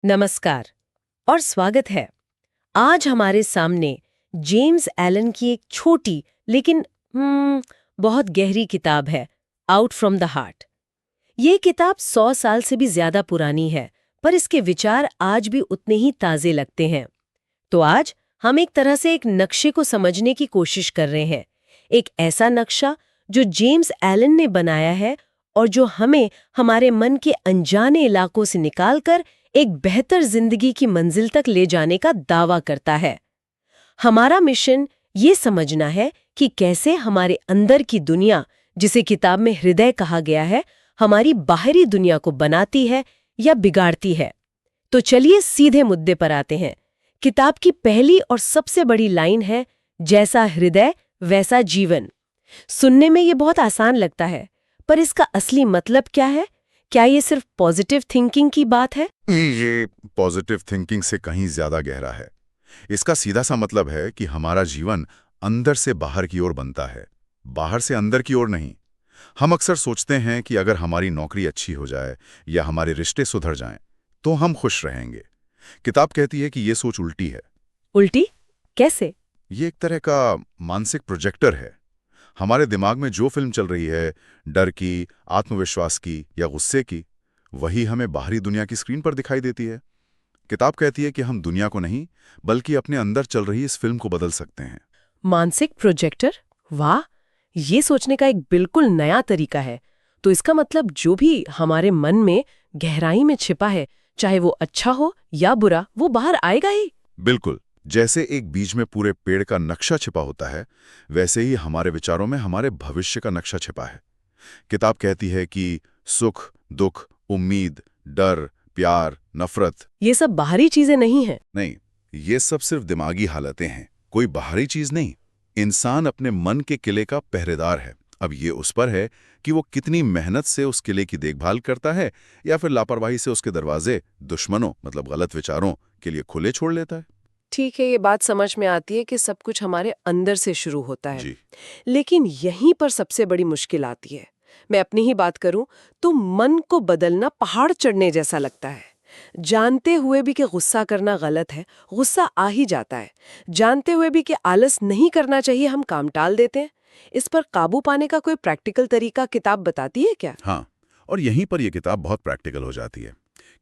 नमस्कार और स्वागत है। आज हमारे सामने जेम्स एलन की एक छोटी लेकिन बहुत गहरी किताब है, आउट फ्रॉम द हार्ट। ये किताब 100 साल से भी ज्यादा पुरानी है, पर इसके विचार आज भी उतने ही ताजे लगते हैं। तो आज हम एक तरह से एक नक्शे को समझने की कोशिश कर रहे हैं, एक ऐसा नक्शा जो जेम्स एलन ने बनाया है और जो हमें हमारे मन के अनजाने इलाकों से निकालकर एक बेहतर जिंदगी की मंजिल तक ले जाने का दावा करता है। हमारा मिशन ये समझना है कि कैसे हमारे अंदर की दुनिया, जिसे किताब में हृदय कहा गया है, हमारी बाहरी दुनिया को बनाती है या बिगाड़ती है। तो चलिए सीधे मुद्दे पर आते हैं। किताब की पहली और सबसे बड़ी लाइन है, जैसा हृदय वैसा जीवन। सुनने में ये बहुत आसान लगता है, पर इसका असली मतलब क्या है? क्या ये सिर्फ पॉजिटिव थिंकिंग की बात है? ये पॉजिटिव थिंकिंग से कहीं ज्यादा गहरा है। इसका सीधा सा मतलब है कि हमारा जीवन अंदर से बाहर की ओर बनता है, बाहर से अंदर की ओर नहीं। हम अक्सर सोचते हैं कि अगर हमारी नौकरी अच्छी हो जाए या हमारे रिश्ते सुधर जाएं, तो हम खुश रहेंगे। किताब कहती है कि ये सोच उल्टी है। उल्टी? कैसे? ये एक तरह का मानसिक प्रोजेक्टर है। हमारे दिमाग में जो फिल्म चल रही है, डर की, आत्मविश्वास की या गुस्से की, वही हमें बाहरी दुनिया की स्क्रीन पर दिखाई देती है। किताब कहती है कि हम दुनिया को नहीं, बल्कि अपने अंदर चल रही इस फिल्म को बदल सकते हैं। मानसिक प्रोजेक्टर? वाह, ये सोचने का एक बिल्कुल नया तरीका है। तो इसका मतलब जो भी हमारे मन में गहराई में छिपा है, चाहे वो अच्छा हो या बुरा, वो बाहर आएगा ही। बिल्कुल, जैसे एक बीज में पूरे पेड़ का नक्शा छिपा होता है, वैसे ही हमारे विचारों में हमारे भविष्य का नक्शा छिपा है। किताब कहती है कि सुख, दुख, उम्मीद, डर, प्यार, नफरत, ये सब बाहरी चीजें नहीं हैं। नहीं, ये सब सिर्फ दिमागी हालतें हैं, कोई बाहरी चीज नहीं। इंसान अपने मन के किले का पहरेदार है। अब ये उस पर है कि वो कितनी मेहनत से उस किले की देखभाल करता है या फिर लापरवाही से उसके दरवाजे दुश्मनों मतलब गलत विचारों के लिए खुले छोड़ लेता है। ठीक है, ये बात समझ में आती है कि सब कुछ हमारे अंदर से शुरू होता है। जी, लेकिन यहीं पर सबसे बड़ी मुश्किल आती है। मैं अपनी ही बात करूं तो मन को बदलना पहाड़ चढ़ने जैसा लगता है। जानते हुए भी कि गुस्सा करना गलत है, गुस्सा आ ही जाता है। जानते हुए भी कि आलस नहीं करना चाहिए, हम काम टाल देते हैं। इस पर काबू पाने का कोई प्रैक्टिकल तरीका किताब बताती है क्या? हाँ, और यहीं पर यह किताब बहुत प्रैक्टिकल हो जाती है।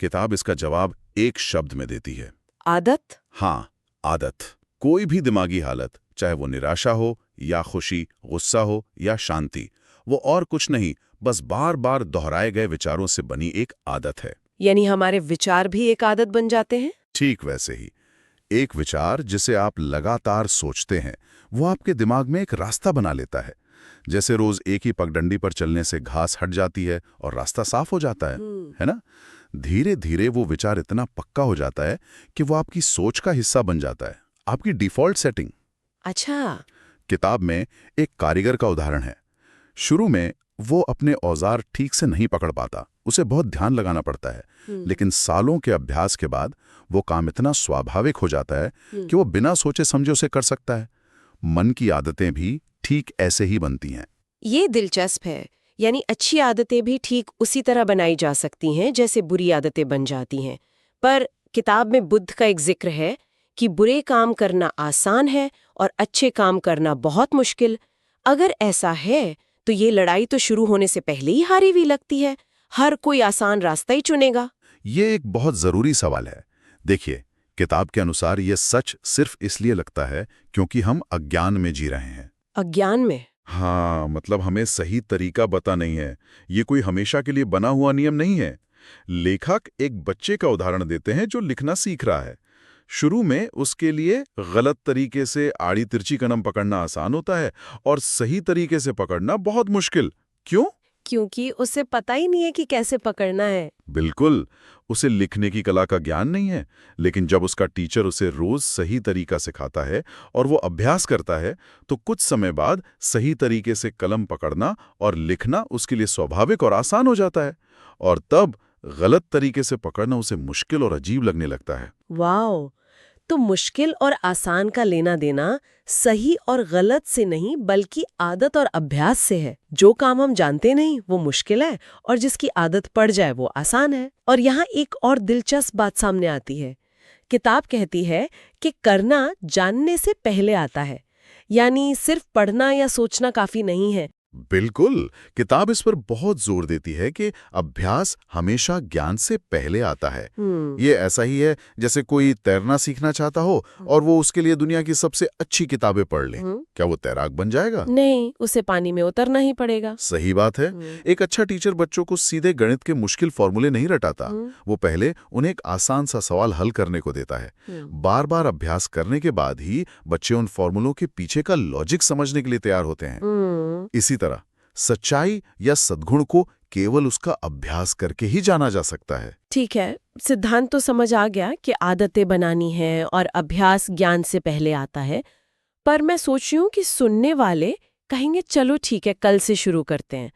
किताब इसका जवाब एक शब्द में देती है। आदत? हाँ, आदत। कोई भी दिमागी हालत, चाहे वो निराशा हो या खुशी, गुस्सा हो या शांति, वो और कुछ नहीं, बस बार बार दोहराए गए विचारों से बनी एक आदत है। यानी हमारे विचार भी एक आदत बन जाते हैं? ठीक वैसे ही, एक विचार जिसे आप लगातार सोचते हैं, वो आपके दिमाग में एक रास्ता बना लेता है। जैसे रोज एक ही पगडंडी पर चलने से घास हट जाती है और रास्ता साफ हो जाता है ना? धीरे धीरे वो विचार इतना पक्का हो जाता है कि वो आपकी सोच का हिस्सा बन जाता है, आपकी डिफॉल्ट सेटिंग। अच्छा। किताब में एक कारीगर का उदाहरण है। शुरू में वो अपने औजार ठीक से नहीं पकड़ पाता, उसे बहुत ध्यान लगाना पड़ता है, लेकिन सालों के अभ्यास के बाद वो काम इतना स्वाभाविक हो जाता है कि वो बिना सोचे समझे उसे कर सकता है। मन की आदतें भी ठीक ऐसे ही बनती हैं। ये दिलचस्प है। यानी अच्छी आदतें भी ठीक उसी तरह बनाई जा सकती हैं जैसे बुरी आदतें बन जाती हैं। पर किताब में बुद्ध का एक जिक्र है कि बुरे काम करना आसान है और अच्छे काम करना बहुत मुश्किल। अगर ऐसा है तो ये लड़ाई तो शुरू होने से पहले ही हारी हुई लगती है। हर कोई आसान रास्ता ही चुनेगा। ये एक बहुत जरूरी सवाल है। देखिए, किताब के अनुसार ये सच सिर्फ इसलिए लगता है क्योंकि हम अज्ञान में जी रहे हैं। अज्ञान में? हाँ, मतलब हमें सही तरीका पता नहीं है। ये कोई हमेशा के लिए बना हुआ नियम नहीं है। लेखक एक बच्चे का उदाहरण देते हैं जो लिखना सीख रहा है। शुरू में उसके लिए गलत तरीके से आड़ी तिरछी कलम पकड़ना आसान होता है और सही तरीके से पकड़ना बहुत मुश्किल। क्यों? क्योंकि उसे पता ही नहीं है कि कैसे पकड़ना है। बिल्कुल, उसे लिखने की कला का ज्ञान नहीं है। लेकिन जब उसका टीचर उसे रोज सही तरीका सिखाता है और वो अभ्यास करता है, तो कुछ समय बाद सही तरीके से कलम पकड़ना और लिखना उसके लिए स्वाभाविक और आसान हो जाता है। और तब गलत तरीके से पकड़ना उसे मुश्किल और अजीब लगने लगता है। वाओ! तो मुश्किल और आसान का लेना देना सही और गलत से नहीं बल्कि आदत और अभ्यास से है। जो काम हम जानते नहीं वो मुश्किल है और जिसकी आदत पड़ जाए वो आसान है। और यहाँ एक और दिलचस्प बात सामने आती है। किताब कहती है कि करना जानने से पहले आता है, यानी सिर्फ पढ़ना या सोचना काफी नहीं है। बिल्कुल, किताब इस पर बहुत जोर देती है कि अभ्यास हमेशा ज्ञान से पहले आता है। ये ऐसा ही है जैसे कोई तैरना सीखना चाहता हो और वो उसके लिए दुनिया की सबसे अच्छी किताबें पढ़ ले। क्या वो तैराक बन जाएगा? नहीं, उसे पानी में उतरना ही पड़ेगा। सही बात है। एक अच्छा टीचर बच्चों को सीधे गणित के मुश्किल फॉर्मूले नहीं रटाता। वो पहले उन्हें एक आसान सा सवाल हल करने को देता है। बार बार अभ्यास करने के बाद ही बच्चे उन फॉर्मूलों के पीछे का लॉजिक समझने के लिए तैयार होते हैं। इसी तरह सच्चाई या सद्गुण को केवल उसका अभ्यास करके ही जाना जा सकता है। ठीक है, सिद्धांत तो समझ आ गया कि आदतें बनानी है और अभ्यास ज्ञान से पहले आता है। पर मैं सोच रही हूँ कि सुनने वाले कहेंगे चलो ठीक है, कल से शुरू करते हैं।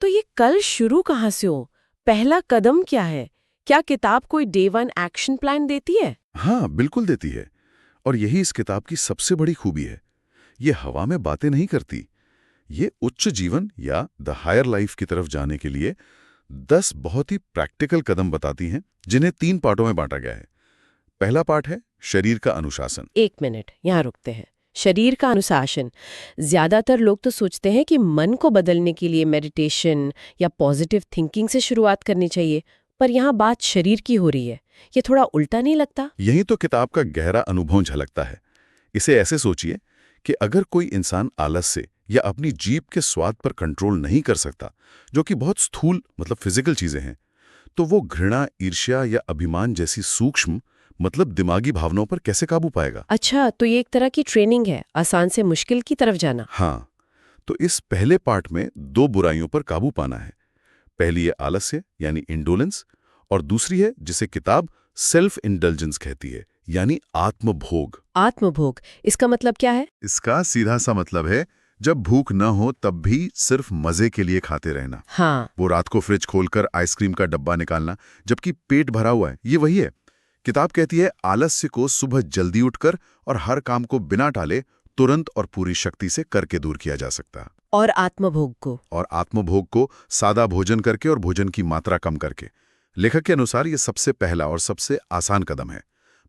तो ये कल शुरू कहाँ से हो? पहला कदम क्या है? क्या किताब कोई डे 1 एक्शन प्लान देती है? हाँ, बिल्कुल देती है। और यही इस किताब की सबसे बड़ी खूबी है। ये हवा में बातें नहीं करती। ये उच्च जीवन या द हायर लाइफ की तरफ जाने के लिए 10 बहुत ही प्रैक्टिकल कदम बताती हैं, जिन्हें 3 पार्टों में बांटा गया है। पहला पार्ट है शरीर का अनुशासन। 1 मिनट, यहाँ रुकते हैं। शरीर का अनुशासन। ज्यादातर लोग तो सोचते हैं कि मन को बदलने के लिए मेडिटेशन या पॉजिटिव थिंकिंग से शुरुआत करनी चाहिए, पर यहाँ बात शरीर की हो रही है। ये थोड़ा उल्टा नहीं लगता? यही तो किताब का गहरा अनुभव झलकता है। इसे ऐसे सोचिए कि अगर कोई इंसान आलस से या अपनी जीभ के स्वाद पर कंट्रोल नहीं कर सकता, जो कि बहुत स्थूल मतलब फिजिकल चीजें हैं, तो वो घृणा, ईर्ष्या या अभिमान जैसी सूक्ष्म मतलब दिमागी भावनाओं पर कैसे काबू पाएगा? अच्छा, तो ये एक तरह की ट्रेनिंग है, आसान से मुश्किल की तरफ जाना। हाँ, तो इस पहले पार्ट में 2 बुराइयों पर काबू पाना है। पहली है आलस्य यानी इंडोलेंस, और दूसरी है जिसे किताब सेल्फ इंडल्जेंस कहती है, यानी आत्मभोग। आत्मभोग, इसका मतलब क्या है? इसका सीधा सा मतलब है जब भूख न हो तब भी सिर्फ मजे के लिए खाते रहना। हाँ। वो रात को फ्रिज खोलकर आइसक्रीम का डब्बा निकालना जबकि पेट भरा हुआ है, ये वही है। किताब कहती है आलस्य को सुबह जल्दी उठकर और हर काम को बिना टाले तुरंत और पूरी शक्ति से करके दूर किया जा सकता। और आत्मभोग को सादा भोजन करके और भोजन की मात्रा कम करके। लेखक के अनुसार ये सबसे पहला और सबसे आसान कदम है।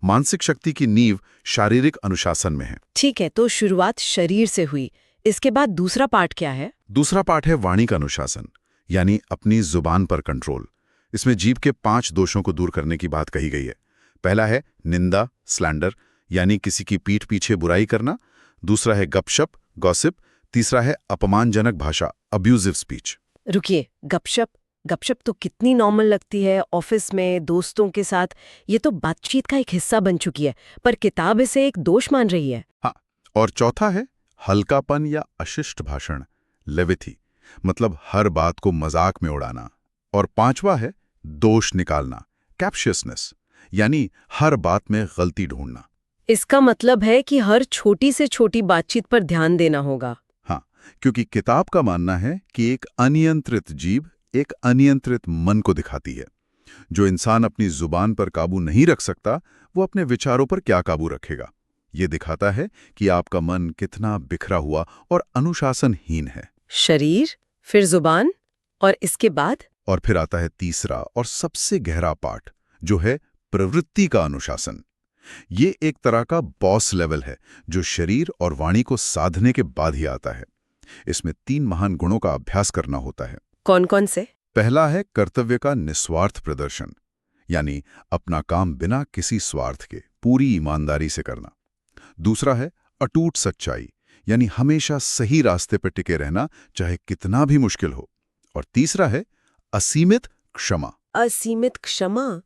मानसिक शक्ति की नींव शारीरिक अनुशासन में है। ठीक है, तो शुरुआत शरीर से हुई। इसके बाद दूसरा पार्ट क्या है? दूसरा पार्ट है वाणी का अनुशासन, यानी अपनी जुबान पर कंट्रोल। इसमें जीभ के 5 दोषों को दूर करने की बात कही गई है। पहला है निंदा, स्लैंडर, यानी किसी की पीठ पीछे बुराई करना। दूसरा है गपशप, गॉसिप। तीसरा है अपमानजनक भाषा, अब्यूजिव स्पीच। रुकिए, गपशप तो कितनी नॉर्मल लगती है, ऑफिस में दोस्तों के साथ। ये तो बातचीत का एक हिस्सा बन चुकी है, पर किताब इसे एक दोष मान रही है। हाँ, और चौथा है हल्कापन या अशिष्ट भाषण, लेविथी, मतलब हर बात को मजाक में उड़ाना। और 5वां है दोष निकालना, कैप्शियसनेस, यानी हर बात में गलती ढूंढना। इसका मतलब है कि हर छोटी से छोटी बातचीत पर ध्यान देना होगा। हाँ, क्योंकि किताब का मानना है कि एक अनियंत्रित जीभ एक अनियंत्रित मन को दिखाती है। जो इंसान अपनी जुबान पर काबू नहीं रख सकता, वो अपने विचारों पर क्या काबू रखेगा? ये दिखाता है कि आपका मन कितना बिखरा हुआ और अनुशासनहीन है। शरीर, फिर जुबान, और इसके बाद? और फिर आता है तीसरा और सबसे गहरा पार्ट, जो है प्रवृत्ति का अनुशासन। ये एक तरह का बॉस लेवल है, जो शरीर और वाणी को साधने के बाद ही आता है। इसमें 3 महान गुणों का अभ्यास करना होता है। कौन कौन से? पहला है कर्तव्य का निस्वार्थ प्रदर्शन, यानी अपना काम बिना किसी स्वार्थ के पूरी ईमानदारी से करना। दूसरा है अटूट सच्चाई, यानी हमेशा सही रास्ते पर टिके रहना, चाहे कितना भी मुश्किल हो। और तीसरा है असीमित क्षमा। असीमित क्षमा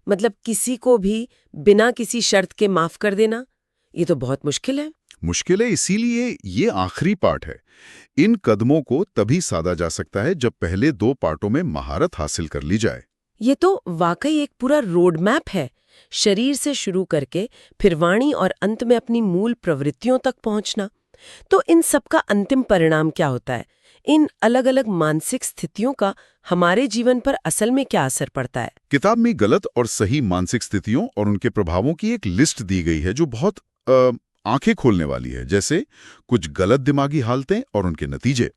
मतलब किसी को भी बिना किसी शर्त के माफ कर देना? ये तो बहुत मुश्किल है। मुश्किल है, इसीलिए ये आखिरी पार्ट है। इन कदमों को तभी साधा जा सकता है जब पहले 2 पार्टों में महारत हासिल कर ली जाए। ये तो वाकई एक पूरा रोड मैप है, शरीर से शुरू करके फिर वाणी और अंत में अपनी मूल प्रवृत्तियों तक पहुंचना। तो इन सब का अंतिम परिणाम क्या होता है? इन अलग-अलग मानसिक स्थितियों का हमारे जीवन पर असल में क्या असर पड़ता है? किताब में गलत और सही मानसिक स्थितियों और उनके प्रभावों की एक लिस्ट दी गई है जो बहुत आंखें खोलने वाली है। जैसे कुछ गलत दिमागी हालतें और उनके नतीजे।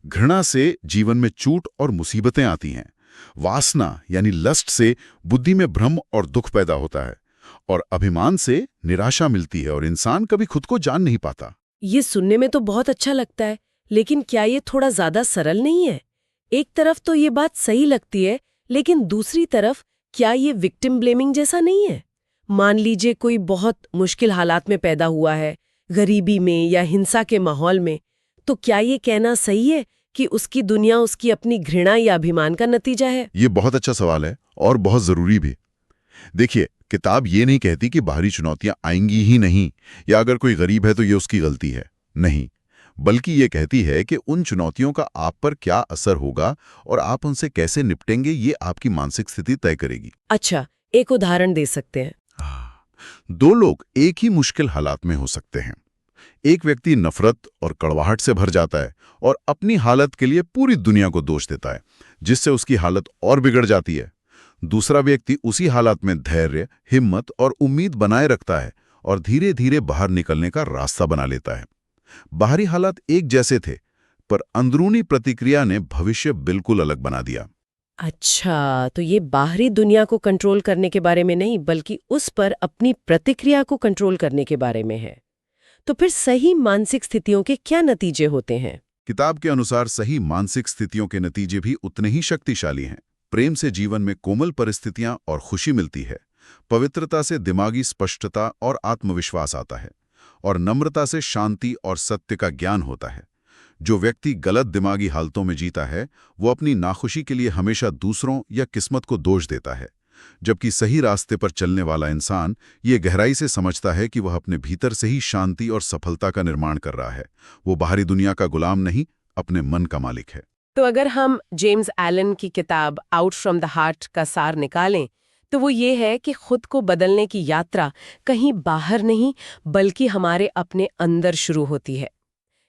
घृणा से जीवन में चूट और मुसीबतें आती हैं। वासना यानी लस्ट से बुद्धि में भ्रम और दुख पैदा होता है। और अभिमान से निराशा मिलती है और इंसान कभी खुद को जान नहीं पाता। ये सुनने में तो बहुत अच्छा लगता है, लेकिन क्या ये थोड़ा ज्यादा सरल नहीं है? एक तरफ तो ये बात सही लगती है, लेकिन दूसरी तरफ क्या ये विक्टिम ब्लेमिंग जैसा नहीं है? मान लीजिए कोई बहुत मुश्किल हालात में पैदा हुआ है, गरीबी में या हिंसा के माहौल में, तो क्या ये कहना सही है कि उसकी दुनिया उसकी अपनी घृणा या अभिमान का नतीजा है? ये बहुत अच्छा सवाल है और बहुत जरूरी भी। देखिए, किताब ये नहीं कहती कि बाहरी चुनौतियां आएंगी ही नहीं, या अगर कोई गरीब है तो ये उसकी गलती है। नहीं, बल्कि ये कहती है कि उन चुनौतियों का आप पर क्या असर होगा और आप उनसे कैसे निपटेंगे, ये आपकी मानसिक स्थिति तय करेगी। अच्छा, एक उदाहरण दे सकते हैं? दो लोग एक ही मुश्किल हालात में हो सकते हैं। एक व्यक्ति नफरत और कड़वाहट से भर जाता है और अपनी हालत के लिए पूरी दुनिया को दोष देता है, जिससे उसकी हालत और बिगड़ जाती है। दूसरा व्यक्ति उसी हालात में धैर्य, हिम्मत और उम्मीद बनाए रखता है और धीरे धीरे बाहर निकलने का रास्ता बना लेता है। बाहरी हालात एक जैसे थे, पर अंदरूनी प्रतिक्रिया ने भविष्य बिल्कुल अलग बना दिया। अच्छा, तो ये बाहरी दुनिया को कंट्रोल करने के बारे में नहीं, बल्कि उस पर अपनी प्रतिक्रिया को कंट्रोल करने के बारे में है। तो फिर सही मानसिक स्थितियों के क्या नतीजे होते हैं? किताब के अनुसार सही मानसिक स्थितियों के नतीजे भी उतने ही शक्तिशाली हैं। प्रेम से जीवन में कोमल परिस्थितियां और खुशी मिलती है। पवित्रता से दिमागी स्पष्टता और आत्मविश्वास आता है। और नम्रता से शांति और सत्य का ज्ञान होता है। जो व्यक्ति गलत दिमागी हालतों में जीता है, वो अपनी नाखुशी के लिए हमेशा दूसरों या किस्मत को दोष देता है। जबकि सही रास्ते पर चलने वाला इंसान ये गहराई से समझता है कि वह अपने भीतर से ही शांति और सफलता का निर्माण कर रहा है। वो बाहरी दुनिया का गुलाम नहीं, अपने मन का मालिक है। तो अगर हम जेम्स एलन की किताब आउट फ्रॉम द हार्ट का सार निकालें, तो वो ये है कि खुद को बदलने की यात्रा कहीं बाहर नहीं, बल्कि हमारे अपने अंदर शुरू होती है।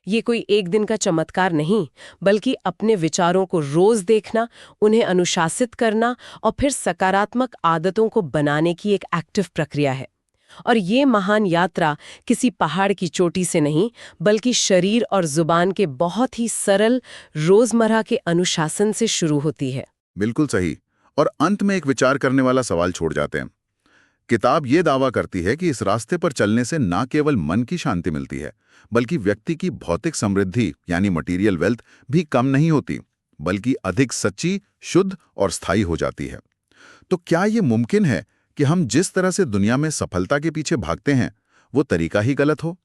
ये कोई एक दिन का चमत्कार नहीं, बल्कि अपने विचारों को रोज देखना, उन्हें अनुशासित करना और फिर सकारात्मक आदतों को बनाने की एक एक्टिव प्रक्रिया है। और ये महान यात्रा किसी पहाड़ की चोटी से नहीं, बल्कि शरीर और जुबान के बहुत ही सरल रोजमर्रा के अनुशासन से शुरू होती है। बिल्कुल सही। और अंत में एक विचार करने वाला सवाल छोड़ जाते हैं। किताब ये दावा करती है कि इस रास्ते पर चलने से न केवल मन की शांति मिलती है, बल्कि व्यक्ति की भौतिक समृद्धि यानी मटेरियल वेल्थ भी कम नहीं होती, बल्कि अधिक सच्ची, शुद्ध और स्थायी हो जाती है। तो क्या ये मुमकिन है कि हम जिस तरह से दुनिया में सफलता के पीछे भागते हैं, वो तरीका ही गलत हो?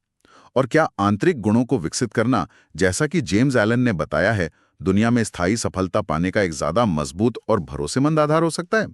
और क्या आंतरिक गुणों को विकसित करना, जैसा कि जेम्स एलन ने बताया है, दुनिया में स्थायी सफलता पाने का एक ज्यादा मजबूत और भरोसेमंद आधार हो सकता है?